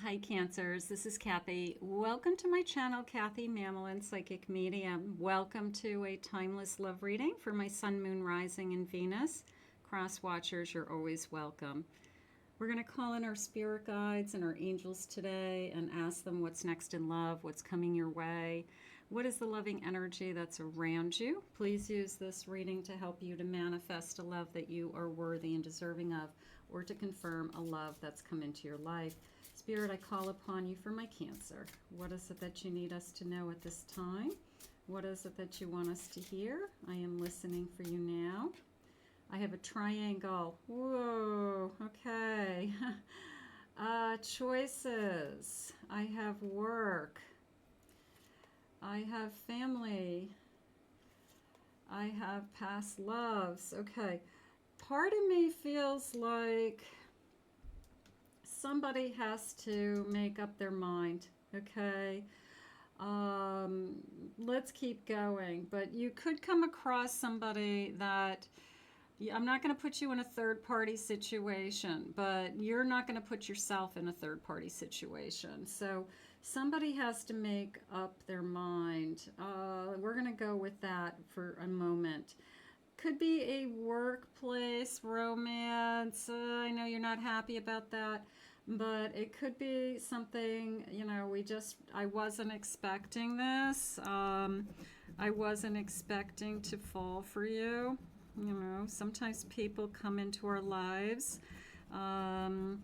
Hi Cancers, this is Kathy. Welcome to my channel, Kathy Mamolen, Psychic Medium. Welcome to a timeless love reading for my Sun, Moon, Rising, and Venus. Cross watchers, you're always welcome. We're going to call in our spirit guides and our angels today and ask them what's next in love, what's coming your way, what is the loving energy that's around you. Please use this reading to help you to manifest a love that you are worthy and deserving of, or to confirm a love that's come into your life. Spirit, I call upon you for my Cancer. What is it that you need us to know at this time? What is it that you want us to hear? I am listening for you now. I have a triangle. Whoa, okay. Choices. I have work. I have family. I have past loves. Okay. Part of me feels like somebody has to make up their mind. Okay. Let's keep going. But you could come across somebody that... I'm not going to put you in a third-party situation, but you're not going to put yourself in a third-party situation. So somebody has to make up their mind. We're going to go with that for a moment. Could be a workplace romance. I know you're not happy about that, but it could be something, you know, I wasn't expecting this. I wasn't expecting to fall for you. You know, sometimes people come into our lives and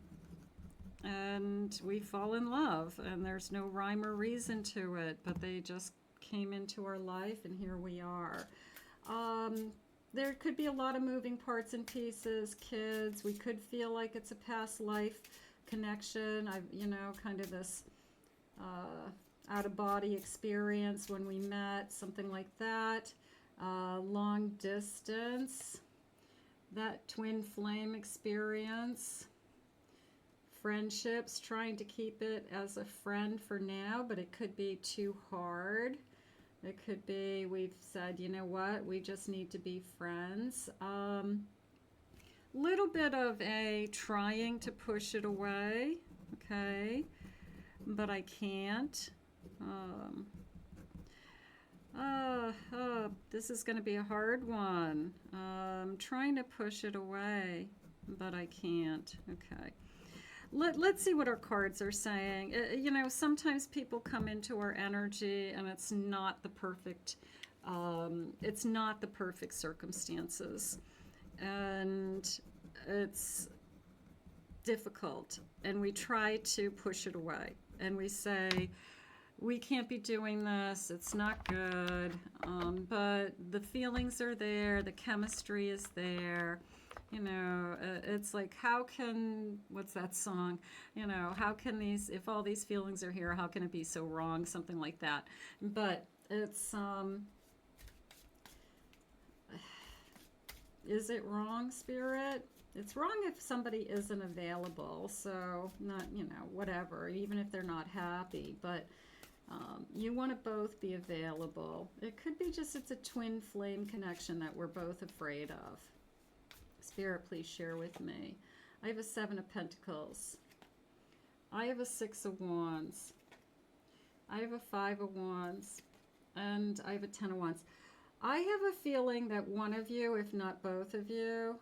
we fall in love, and there's no rhyme or reason to it, but they just came into our life, and here we are. There could be a lot of moving parts and pieces, kids. We could feel like it's a past life connection. You know, kind of this out-of-body experience when we met, something like that. Long distance, that twin flame experience, friendships, trying to keep it as a friend for now, but it could be too hard. It could be we've said, you know what, we just need to be friends. Little bit of a trying to push it away, okay, but I can't. This is going to be a hard one. I'm trying to push it away, but I can't. Okay. Let's see what our cards are saying. You know, sometimes people come into our energy and it's not the perfect circumstances. And it's difficult. And we try to push it away. And we say, we can't be doing this, it's not good, but the feelings are there, the chemistry is there, you know, it's like, how can, what's that song, you know, how can these, if all these feelings are here, how can it be so wrong, something like that, but it's, is it wrong, Spirit? It's wrong if somebody isn't available, so not, you know, whatever, even if they're not happy, but you want to both be available. It could be just it's a twin flame connection that we're both afraid of. Spirit, please share with me. I have a 7 of Pentacles. I have a 6 of Wands. I have a 5 of Wands. And I have a 10 of Wands. I have a feeling that one of you, if not both of you,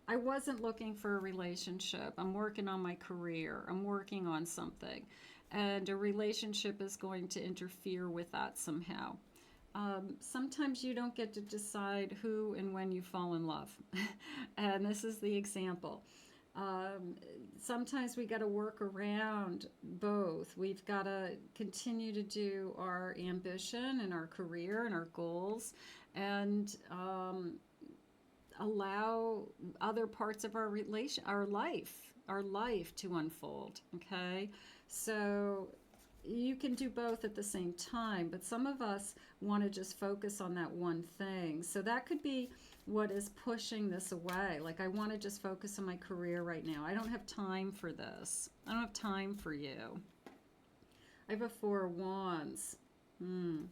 I wasn't looking for a relationship. I'm working on my career. I'm working on something. And a relationship is going to interfere with that somehow. Sometimes you don't get to decide who and when you fall in love. And this is the example. Sometimes we got to work around both. We've got to continue to do our ambition and our career and our goals. And allow other parts of our life to unfold. Okay, so you can do both at the same time, but some of us want to just focus on that one thing. So that could be what is pushing this away. Like, I want to just focus on my career right now. I don't have time for this. I don't have time for you. I have a 4 of Wands. I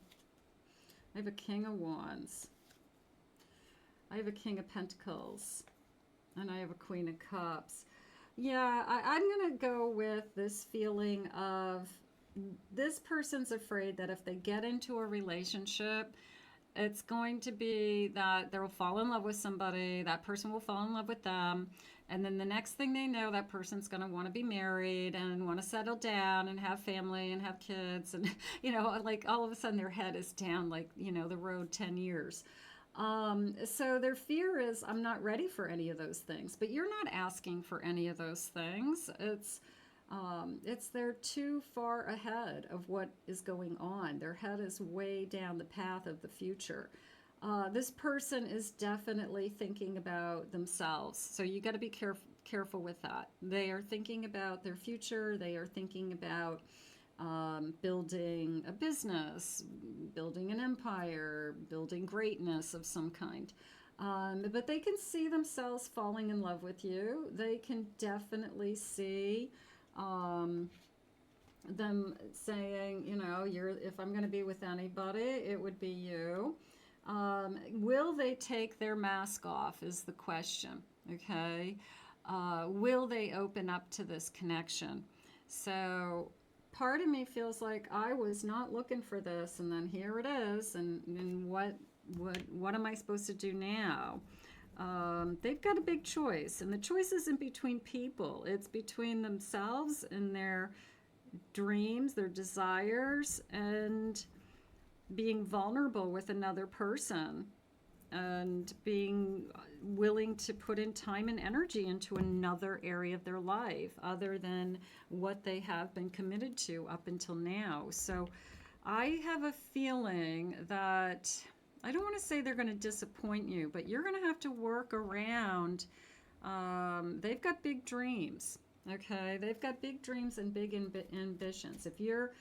have a King of Wands. I have a King of Pentacles, and I have a Queen of Cups. Yeah, I'm going to go with this feeling of this person's afraid that if they get into a relationship, it's going to be that they'll fall in love with somebody, that person will fall in love with them, and then the next thing they know, that person's going to want to be married and want to settle down and have family and have kids. And, like all of a sudden their head is down, like, the road 10 years. So their fear is, I'm not ready for any of those things. But you're not asking for any of those things. It's they're too far ahead of what is going on. Their head is way down the path of the future. This person is definitely thinking about themselves. So you got to be careful with that. They are thinking about their future. They are thinking about building a business, building an empire, building greatness of some kind. But they can see themselves falling in love with you. They can definitely see them saying, if I'm going to be with anybody, it would be you. Will they take their mask off is the question, okay? Will they open up to this connection? So part of me feels like I was not looking for this, and then here it is, and what am I supposed to do now? They've got a big choice, and the choice isn't between people. It's between themselves and their dreams, their desires, and being vulnerable with another person and being willing to put in time and energy into another area of their life other than what they have been committed to up until now. So I have a feeling that I don't want to say they're going to disappoint you, but you're going to have to work around. They've got big dreams, okay? They've got big dreams and big ambitions. If you're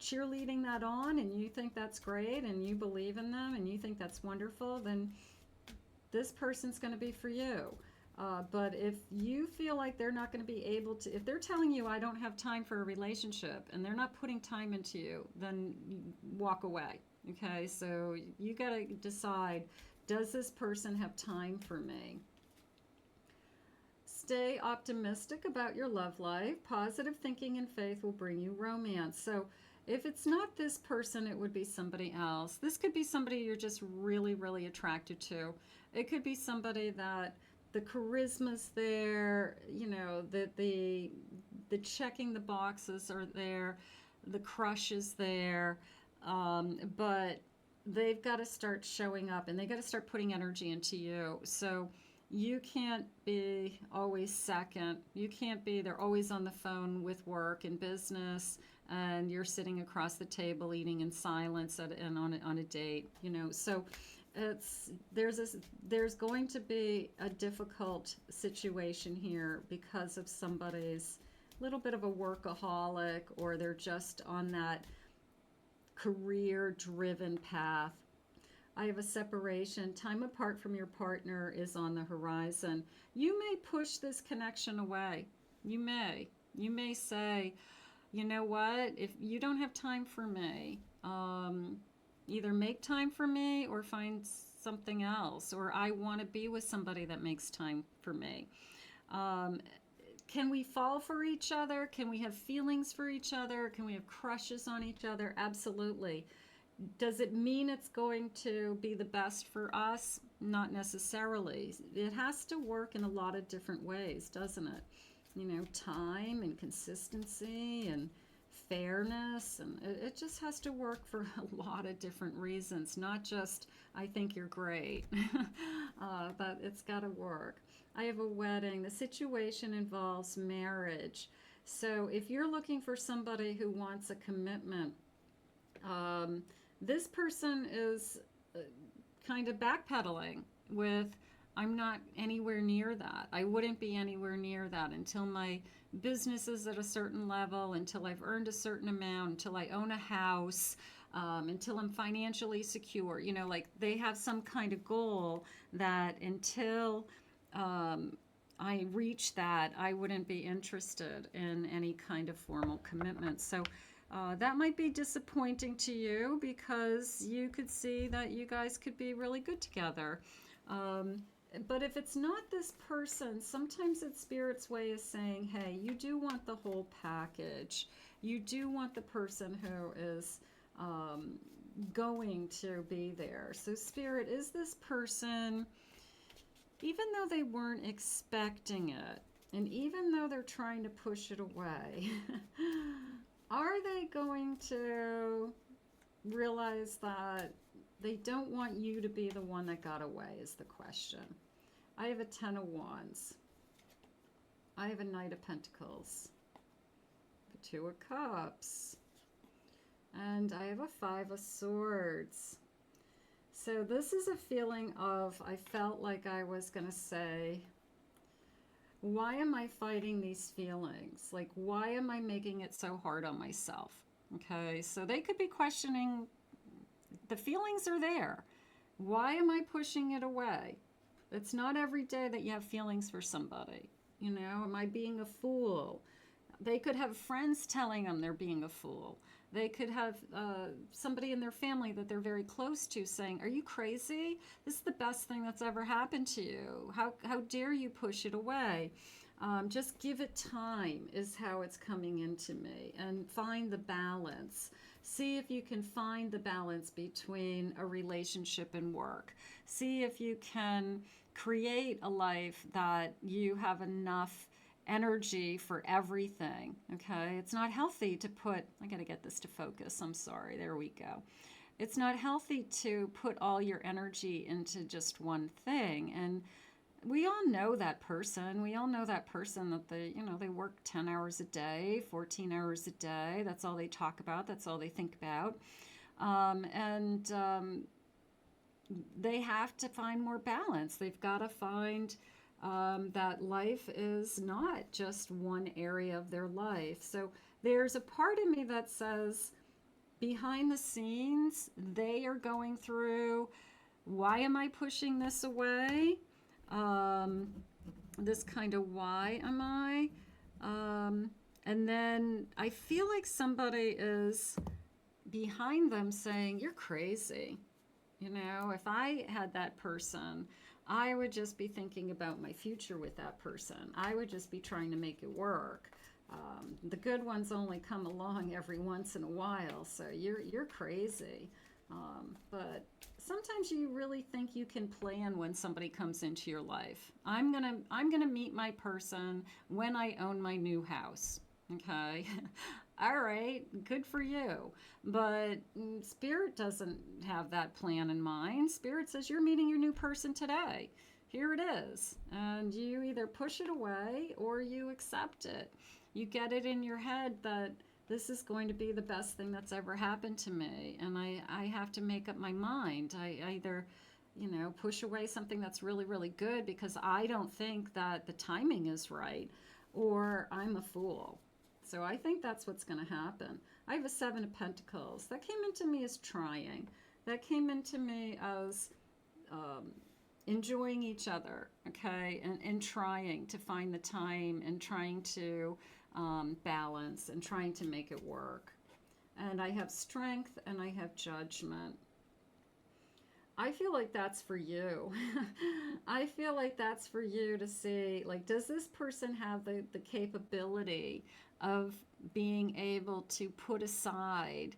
cheerleading that on and you think that's great and you believe in them and you think that's wonderful, then this person's going to be for you. But if you feel like they're not going to be able to, if they're telling you I don't have time for a relationship and they're not putting time into you, then walk away. Okay, so you got to decide, does this person have time for me? Stay optimistic about your love life. Positive thinking and faith will bring you romance. So if it's not this person, it would be somebody else. This could be somebody you're just really, really attracted to. It could be somebody that the charisma's there, the checking the boxes are there, the crush is there. But they've got to start showing up and they got to start putting energy into you. So you can't be always second. You can't be, they're always on the phone with work and business and you're sitting across the table eating in silence and on a date, So there's going to be a difficult situation here because of somebody's little bit of a workaholic or they're just on that career-driven path. I have a separation. Time apart from your partner is on the horizon. You may push this connection away. You may. You may say, you know what? If you don't have time for me, either make time for me or find something else. Or I want to be with somebody that makes time for me. Can we fall for each other? Can we have feelings for each other? Can we have crushes on each other? Absolutely. Does it mean it's going to be the best for us? Not necessarily. It has to work in a lot of different ways, doesn't it? Time and consistency and fairness, and it just has to work for a lot of different reasons, not just, I think you're great, but it's got to work. I have a wedding. The situation involves marriage. So if you're looking for somebody who wants a commitment, this person is kind of backpedaling with, I'm not anywhere near that. I wouldn't be anywhere near that until my business is at a certain level, until I've earned a certain amount, until I own a house, until I'm financially secure. Like they have some kind of goal that until I reach that, I wouldn't be interested in any kind of formal commitment. So that might be disappointing to you because you could see that you guys could be really good together. But if it's not this person, sometimes it's Spirit's way of saying, hey, you do want the whole package. You do want the person who is going to be there. So Spirit, is this person, even though they weren't expecting it, and even though they're trying to push it away, are they going to realize that they don't want you to be the one that got away is the question. I have a 10 of Wands. I have a Knight of Pentacles. A 2 of Cups. And I have a 5 of Swords. So this is a feeling of, I felt like I was going to say, why am I fighting these feelings? Like, why am I making it so hard on myself? Okay, so they could be questioning, the feelings are there. Why am I pushing it away? It's not every day that you have feelings for somebody. You know, am I being a fool? They could have friends telling them they're being a fool. They could have somebody in their family that they're very close to saying, are you crazy? This is the best thing that's ever happened to you. How dare you push it away? Just give it time is how it's coming into me, and find the balance. See if you can find the balance between a relationship and work. See if you can create a life that you have enough energy for everything. Okay, it's not healthy to put, I got to get this to focus, I'm sorry, there we go. It's not healthy to put all your energy into just one thing. And we all know that person. We all know that person that they work 10 hours a day, 14 hours a day. That's all they talk about. That's all they think about. They have to find more balance. They've got to find that life is not just one area of their life. So there's a part of me that says, behind the scenes, they are going through, why am I pushing this away? This kind of why am I? And then I feel like somebody is behind them saying, you're crazy. You know, if I had that person, I would just be thinking about my future with that person. I would just be trying to make it work. The good ones only come along every once in a while, so you're crazy. But sometimes you really think you can plan when somebody comes into your life. I'm gonna meet my person when I own my new house. Okay. All right, good for you. But Spirit doesn't have that plan in mind. Spirit says you're meeting your new person today. Here it is. And you either push it away or you accept it. You get it in your head that this is going to be the best thing that's ever happened to me. And I have to make up my mind. I either, push away something that's really, really good because I don't think that the timing is right, or I'm a fool. So I think that's what's going to happen. I have a 7 of Pentacles. That came into me as trying. That came into me as enjoying each other, okay? And trying to find the time and trying to balance and trying to make it work. And I have Strength and I have Judgment. I feel like that's for you. I feel like that's for you to see, like, does this person have the capability of being able to put aside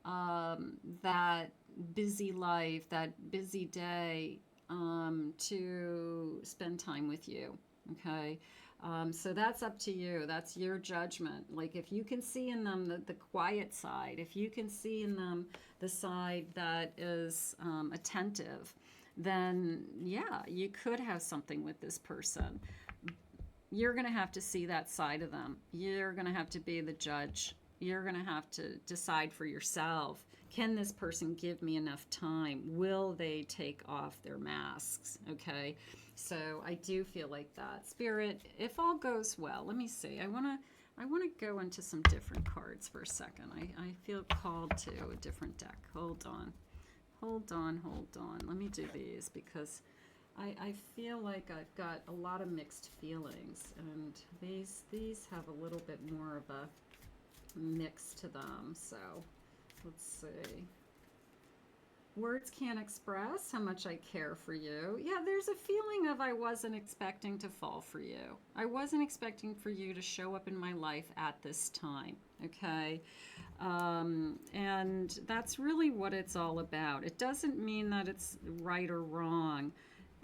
that busy life, that busy day, to spend time with you, okay? So that's up to you. That's your judgment. Like, if you can see in them the quiet side, if you can see in them the side that is attentive, then yeah, you could have something with this person. You're going to have to see that side of them. You're going to have to be the judge. You're going to have to decide for yourself, can this person give me enough time? Will they take off their masks? Okay, so I do feel like that. Spirit, if all goes well, let me see. I want to go into some different cards for a second. I feel called to a different deck. Hold on. Let me do these because I feel like I've got a lot of mixed feelings, and these have a little bit more of a mix to them. So let's see. Words can't express how much I care for you. Yeah, there's a feeling of I wasn't expecting to fall for you. I wasn't expecting for you to show up in my life at this time. Okay. And that's really what it's all about. It doesn't mean that it's right or wrong.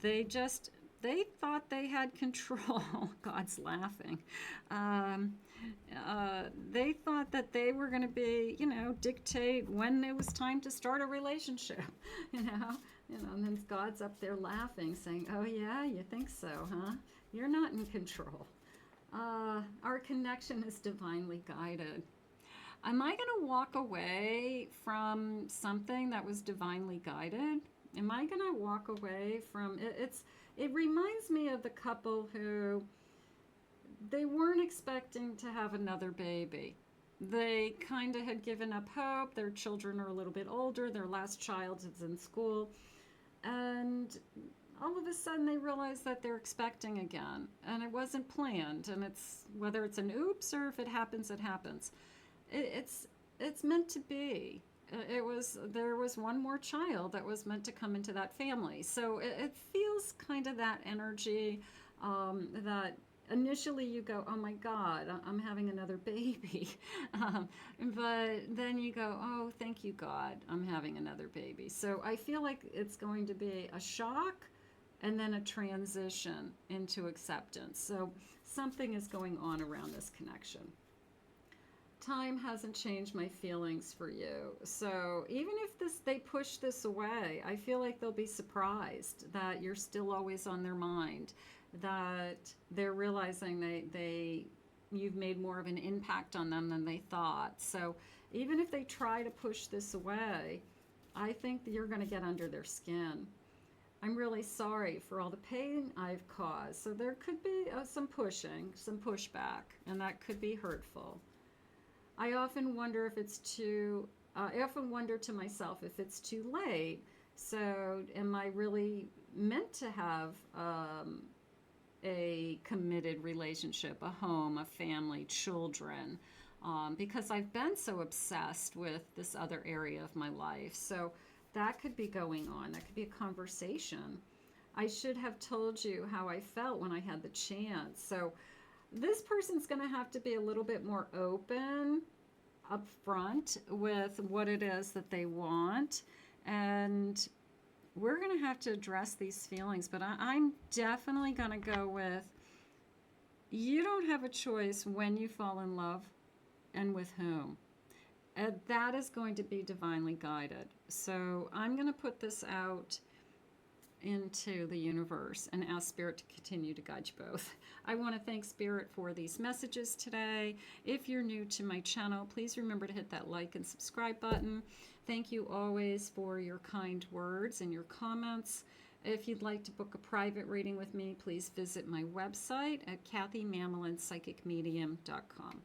They just, they thought they had control. God's laughing. Um, they thought that they were going to be, dictate when it was time to start a relationship, you know, and then God's up there laughing, saying, "Oh yeah, you think so, huh? You're not in control. Our connection is divinely guided." Am I going to walk away from something that was divinely guided? Am I going to walk away from it? It reminds me of the couple who they weren't expecting to have another baby. They kind of had given up hope. Their children are a little bit older. Their last child is in school. And all of a sudden they realize that they're expecting again. And it wasn't planned. And it's whether it's an oops or if it happens, it happens. It's meant to be. There was one more child that was meant to come into that family. So it feels kind of that energy that initially you go, "Oh my God, I'm having another baby," but then you go, "Oh, thank you God, I'm having another baby." So I feel like it's going to be a shock and then a transition into acceptance. So something is going on around this connection. Time hasn't changed my feelings for you. So even if they push this away, I feel like they'll be surprised that you're still always on their mind, that they're realizing you've made more of an impact on them than they thought. So even if they try to push this away, I think that you're going to get under their skin. "I'm really sorry for all the pain I've caused." So there could be some pushing, some pushback, and that could be hurtful. I often wonder I often wonder to myself if it's too late. So am I really meant to have a committed relationship, a home, a family, children? Because I've been so obsessed with this other area of my life. So that could be going on. That could be a conversation. I should have told you how I felt when I had the chance. So this person's going to have to be a little bit more open up front with what it is that they want. And we're going to have to address these feelings. But I'm definitely going to go with, you don't have a choice when you fall in love and with whom. And that is going to be divinely guided. So I'm going to put this out into the universe and ask Spirit to continue to guide you both. I want to thank Spirit for these messages today. If you're new to my channel, please remember to hit that like and subscribe button. Thank you always for your kind words and your comments. If you'd like to book a private reading with me, please visit my website at KathyMamolenPsychicMedium.com.